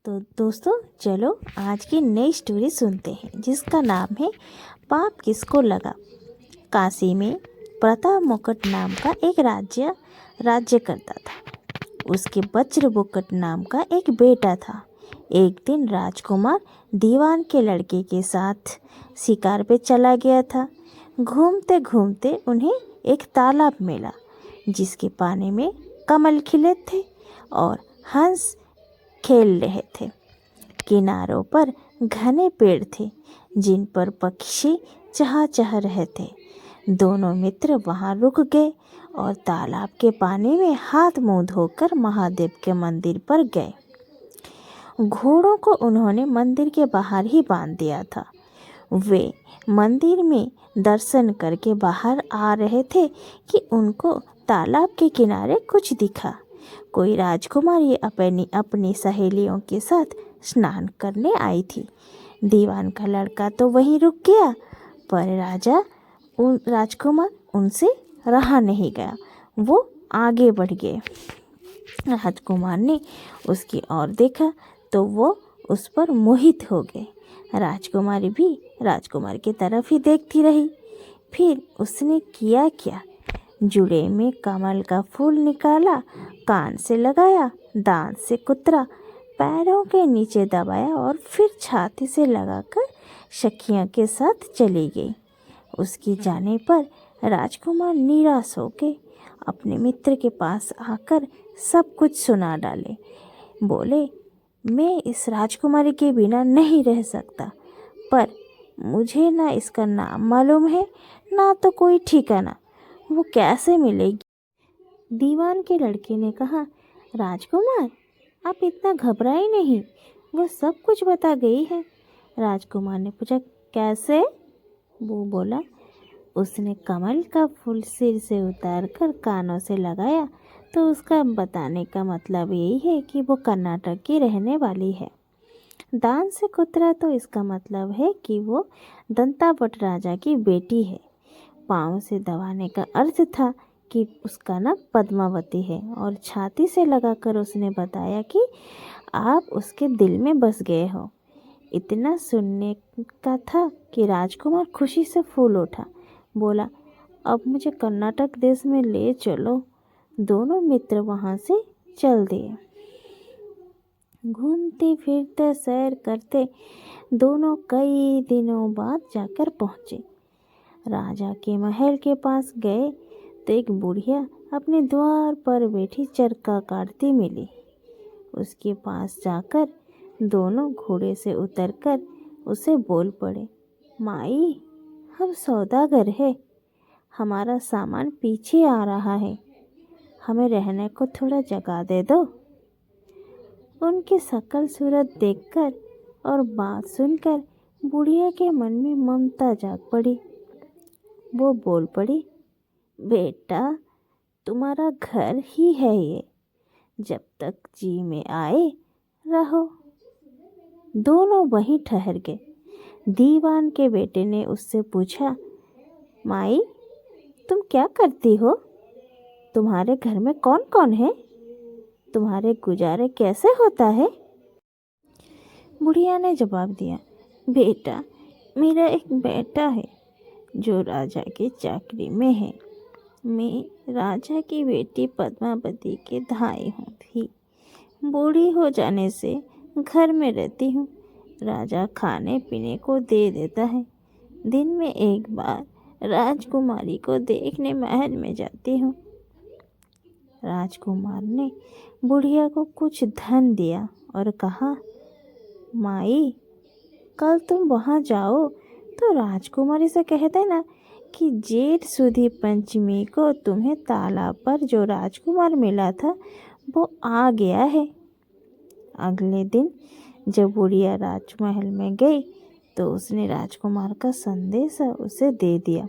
तो दोस्तों चलो आज की नई स्टोरी सुनते हैं जिसका नाम है पाप किसको लगा। काशी में प्रताप मुकुट नाम का एक राज्य करता था। उसके वज्र मुकुट नाम का एक बेटा था। एक दिन राजकुमार दीवान के लड़के के साथ शिकार पे चला गया था। घूमते घूमते उन्हें एक तालाब मिला जिसके पानी में कमल खिले थे और हंस खेल रहे थे। किनारों पर घने पेड़ थे जिन पर पक्षी चह रहे थे। दोनों मित्र वहां रुक गए और तालाब के पानी में हाथ मुंह धोकर महादेव के मंदिर पर गए। घोड़ों को उन्होंने मंदिर के बाहर ही बांध दिया था। वे मंदिर में दर्शन करके बाहर आ रहे थे कि उनको तालाब के किनारे कुछ दिखा। कोई राजकुमारी अपनी सहेलियों के साथ स्नान करने आई थी। दीवान का लड़का तो वहीं रुक गया, पर राजकुमार उनसे रहा नहीं गया। वो आगे बढ़ गए। राजकुमार ने उसकी ओर देखा तो वो उस पर मोहित हो गए। राजकुमारी भी राजकुमार की तरफ ही देखती रही। फिर उसने किया क्या, जुड़े में कमल का फूल निकाला, कान से लगाया, दांत से कुतरा, पैरों के नीचे दबाया और फिर छाती से लगाकर सखियों के साथ चली गई। उसकी जाने पर राजकुमार निराश होकर अपने मित्र के पास आकर सब कुछ सुना डाले। बोले, मैं इस राजकुमारी के बिना नहीं रह सकता, पर मुझे ना इसका नाम मालूम है ना तो कोई ठिकाना, वो कैसे मिलेगी। दीवान के लड़के ने कहा, राजकुमार आप इतना घबराए नहीं, वो सब कुछ बता गई है। राजकुमार ने पूछा, कैसे? वो बोला, उसने कमल का फूल सिर से उतार कर कानों से लगाया तो उसका बताने का मतलब यही है कि वो कर्नाटक की रहने वाली है। दांत से कुतरा तो इसका मतलब है कि वो दंतावट राजा की बेटी है। पाँव से दबाने का अर्थ था कि उसका नाम पद्मावती है। और छाती से लगाकर उसने बताया कि आप उसके दिल में बस गए हो। इतना सुनने का था कि राजकुमार खुशी से फूल उठा। बोला, अब मुझे कर्नाटक देश में ले चलो। दोनों मित्र वहाँ से चल दिए। घूमते फिरते सैर करते दोनों कई दिनों बाद जाकर पहुँचे। राजा के महल के पास गए तो एक बुढ़िया अपने द्वार पर बैठी चरखा काटती मिली। उसके पास जाकर दोनों घोड़े से उतरकर उसे बोल पड़े, माई, हम सौदागर है, हमारा सामान पीछे आ रहा है, हमें रहने को थोड़ा जगह दे दो। उनकी शकल सूरत देखकर और बात सुनकर बुढ़िया के मन में ममता जाग पड़ी। वो बोल पड़ी, बेटा, तुम्हारा घर ही है ये, जब तक जी में आए रहो। दोनों वहीं ठहर गए। दीवान के बेटे ने उससे पूछा, माई, तुम क्या करती हो? तुम्हारे घर में कौन कौन है? तुम्हारे गुजारे कैसे होता है? बुढ़िया ने जवाब दिया, बेटा, मेरा एक बेटा है जो राजा की चाकरी में है। मैं राजा की बेटी पद्मावती के धाई हूँ भी। बूढ़ी हो जाने से घर में रहती हूँ। राजा खाने पीने को दे देता है। दिन में एक बार राजकुमारी को देखने महल में जाती हूँ। राजकुमार ने बुढ़िया को कुछ धन दिया और कहा, माई, कल तुम वहाँ जाओ तो राजकुमारी से कह देना कि जेठ सुदी पंचमी को तुम्हें तालाब पर जो राजकुमार मिला था वो आ गया है। अगले दिन जब बुढ़िया राजमहल में गई तो उसने राजकुमार का संदेश उसे दे दिया।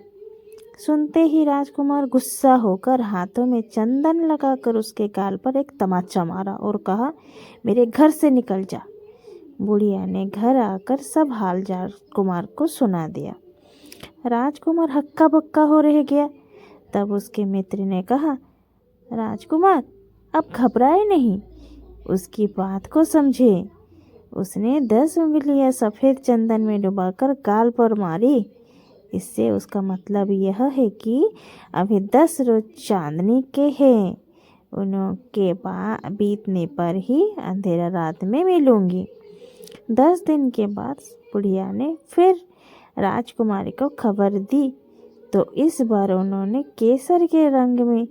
सुनते ही राजकुमार गुस्सा होकर हाथों में चंदन लगाकर उसके गाल पर एक तमाचा मारा और कहा, मेरे घर से निकल जा। बुढ़िया ने घर आकर सब हाल राजकुमार को सुना दिया। राजकुमार हक्का बक्का हो रह गया। तब उसके मित्र ने कहा, राजकुमार, अब घबराए नहीं, उसकी बात को समझे। उसने 10 उंगलियां सफ़ेद चंदन में डुबाकर गाल पर मारी। इससे उसका मतलब यह है कि अभी 10 रोज चांदनी के हैं। उनके बीतने पर ही अंधेरा रात में मिलूंगी। 10 दिन के बाद बुढ़िया ने फिर राजकुमारी को खबर दी तो इस बार उन्होंने केसर के रंग में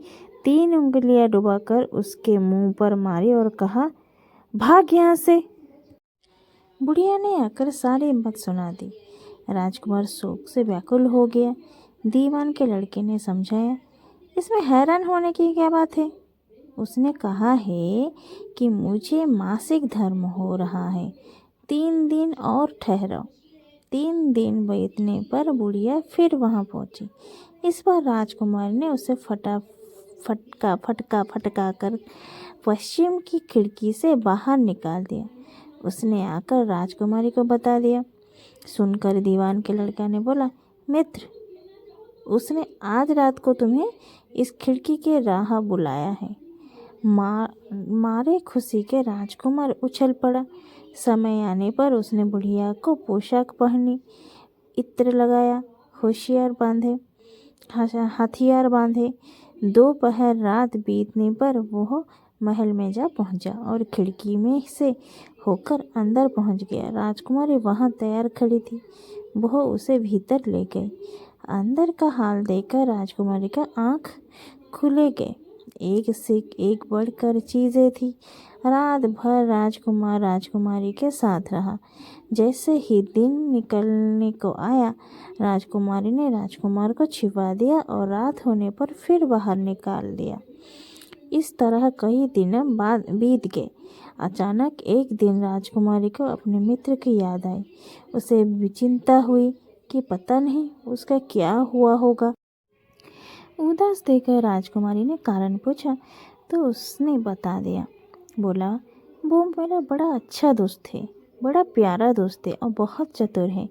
3 उंगलियां डुबाकर उसके मुंह पर मारी और कहा, भाग यहाँ से। बुढ़िया ने आकर सारी बात सुना दी। राजकुमार शोक से व्याकुल हो गया। दीवान के लड़के ने समझाया, इसमें हैरान होने की क्या बात है। उसने कहा है कि मुझे मासिक धर्म हो रहा है, 3 दिन और ठहरो। 3 दिन बीतने पर बुढ़िया फिर वहाँ पहुँची। इस बार राजकुमार ने उसे फटका कर पश्चिम की खिड़की से बाहर निकाल दिया। उसने आकर राजकुमारी को बता दिया। सुनकर दीवान के लड़का ने बोला, मित्र, उसने आज रात को तुम्हें इस खिड़की के राह बुलाया है। मारे खुशी के राजकुमार उछल पड़ा। समय आने पर उसने बुढ़िया को पोशाक पहनी, इत्र लगाया, हथियार बांधे। दोपहर रात बीतने पर वह महल में जा पहुंचा और खिड़की में से होकर अंदर पहुंच गया। राजकुमारी वहां तैयार खड़ी थी। वह उसे भीतर ले गई। अंदर का हाल देखकर राजकुमारी का आंख खुले गए। एक से एक बढ़कर चीजें थी। रात भर राजकुमार राजकुमारी के साथ रहा। जैसे ही दिन निकलने को आया, राजकुमारी ने राजकुमार को छिपा दिया और रात होने पर फिर बाहर निकाल दिया। इस तरह कई दिन बाद बीत गए। अचानक एक दिन राजकुमारी को अपने मित्र की याद आई। उसे चिंता हुई कि पता नहीं उसका क्या हुआ होगा। उदास देखकर राजकुमारी ने कारण पूछा तो उसने बता दिया। बोला, वो मेरा बड़ा अच्छा दोस्त है, बड़ा प्यारा दोस्त है और बहुत चतुर है।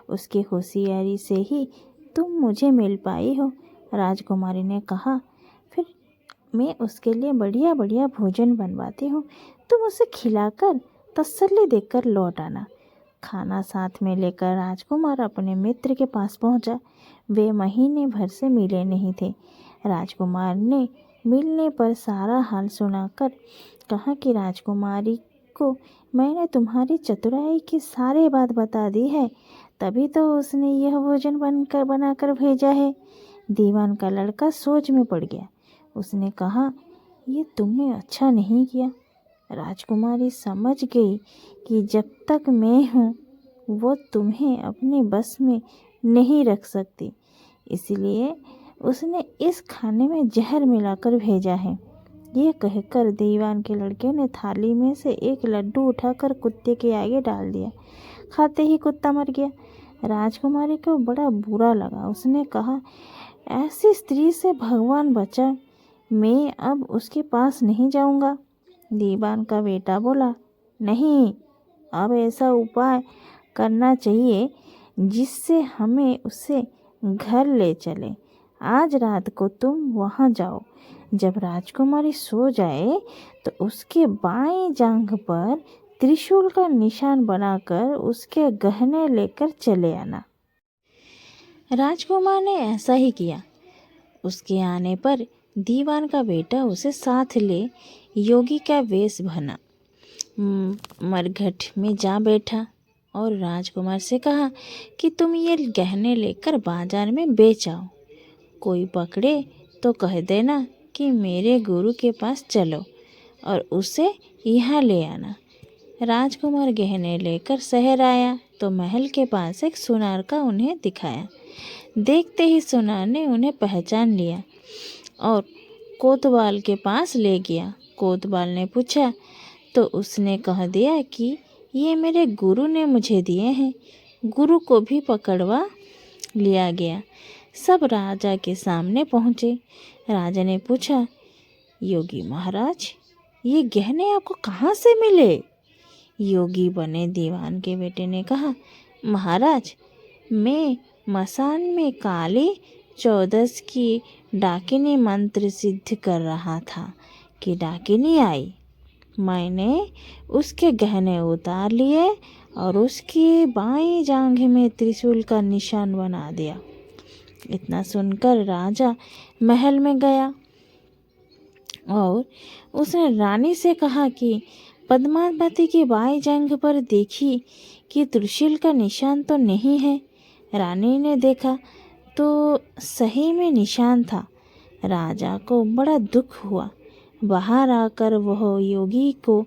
उसकी होशियारी से ही तुम मुझे मिल पाई हो। राजकुमारी ने कहा, फिर मैं उसके लिए बढ़िया बढ़िया भोजन बनवाती हूँ, तुम उसे खिलाकर तसल्ली देकर लौट आना। खाना साथ में लेकर राजकुमार अपने मित्र के पास पहुंचा। वे महीने भर से मिले नहीं थे। राजकुमार ने मिलने पर सारा हाल सुनाकर कहा कि राजकुमारी को मैंने तुम्हारी चतुराई की सारी बात बता दी है, तभी तो उसने यह भोजन बनाकर भेजा है। दीवान का लड़का सोच में पड़ गया। उसने कहा, ये तुमने अच्छा नहीं किया। राजकुमारी समझ गई कि जब तक मैं हूँ वो तुम्हें अपने बस में नहीं रख सकती, इसलिए उसने इस खाने में जहर मिलाकर भेजा है। ये कहकर दीवान के लड़के ने थाली में से एक लड्डू उठाकर कुत्ते के आगे डाल दिया। खाते ही कुत्ता मर गया। राजकुमारी को बड़ा बुरा लगा। उसने कहा, ऐसी स्त्री से भगवान बचा, मैं अब उसके पास नहीं जाऊंगा। दीवान का बेटा बोला, नहीं, अब ऐसा उपाय करना चाहिए जिससे हमें उसे घर ले चले। आज रात को तुम वहाँ जाओ। जब राजकुमारी सो जाए तो उसके बाएं जांघ पर त्रिशूल का निशान बनाकर उसके गहने लेकर चले आना। राजकुमार ने ऐसा ही किया। उसके आने पर दीवान का बेटा उसे साथ ले योगी का वेश बना मरघट में जा बैठा और राजकुमार से कहा कि तुम ये गहने लेकर बाजार में बेच आओ। कोई पकड़े तो कह देना कि मेरे गुरु के पास चलो और उसे यहाँ ले आना। राजकुमार गहने लेकर शहर आया तो महल के पास एक सुनार का उन्हें दिखाया। देखते ही सुनार ने उन्हें पहचान लिया और कोतवाल के पास ले गया। कोतवाल ने पूछा तो उसने कह दिया कि ये मेरे गुरु ने मुझे दिए हैं। गुरु को भी पकड़वा लिया गया। सब राजा के सामने पहुँचे। राजा ने पूछा, योगी महाराज, ये गहने आपको कहाँ से मिले? योगी बने दीवान के बेटे ने कहा, महाराज, मैं मसान में काली चौदस की डाकिनी मंत्र सिद्ध कर रहा था कि डाकिनी आई। मैंने उसके गहने उतार लिए और उसकी बाईं जांघ में त्रिशूल का निशान बना दिया। इतना सुनकर राजा महल में गया और उसने रानी से कहा कि पद्मावती की बाईं जांघ पर देखी कि त्रिशूल का निशान तो नहीं है। रानी ने देखा तो सही में निशान था। राजा को बड़ा दुख हुआ। बाहर आकर वह योगी को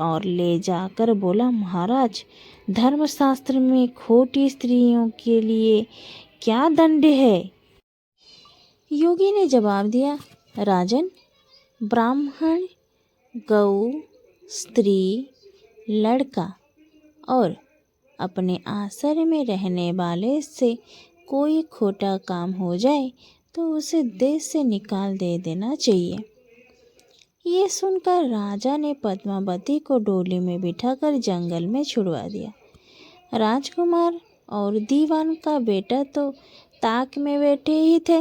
और ले जाकर बोला, महाराज, धर्मशास्त्र में खोटी स्त्रियों के लिए क्या दंड है? योगी ने जवाब दिया, राजन, ब्राह्मण, गौ, स्त्री, लड़का और अपने आश्रय में रहने वाले से कोई खोटा काम हो जाए तो उसे देश से निकाल दे देना चाहिए। ये सुनकर राजा ने पद्मावती को डोली में बिठाकर जंगल में छुड़वा दिया। राजकुमार और दीवान का बेटा तो ताक में बैठे ही थे।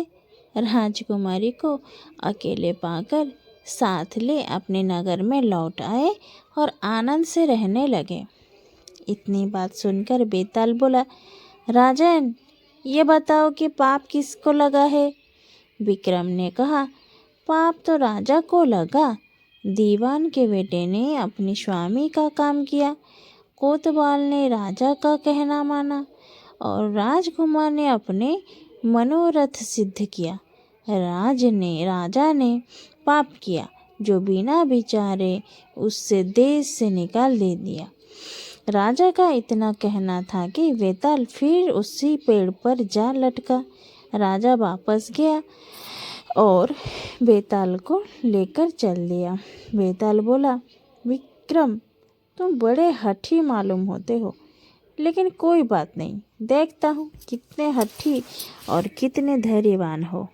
राजकुमारी को अकेले पाकर साथ ले अपने नगर में लौट आए और आनंद से रहने लगे। इतनी बात सुनकर बेताल बोला, राजन, ये बताओ कि पाप किसको लगा है? विक्रम ने कहा, पाप तो राजा को लगा। दीवान के बेटे ने अपने स्वामी का काम किया, कोतवाल ने राजा का कहना माना और राजकुमार ने अपने मनोरथ सिद्ध किया। राजा ने पाप किया जो बिना विचारे उससे देश से निकाल दे दिया। राजा का इतना कहना था कि बेताल फिर उसी पेड़ पर जा लटका। राजा वापस गया और बेताल को लेकर चल दिया। बेताल बोला, विक्रम, तुम बड़े हठी मालूम होते हो, लेकिन कोई बात नहीं, देखता हूँ कितने हठी और कितने धैर्यवान हो।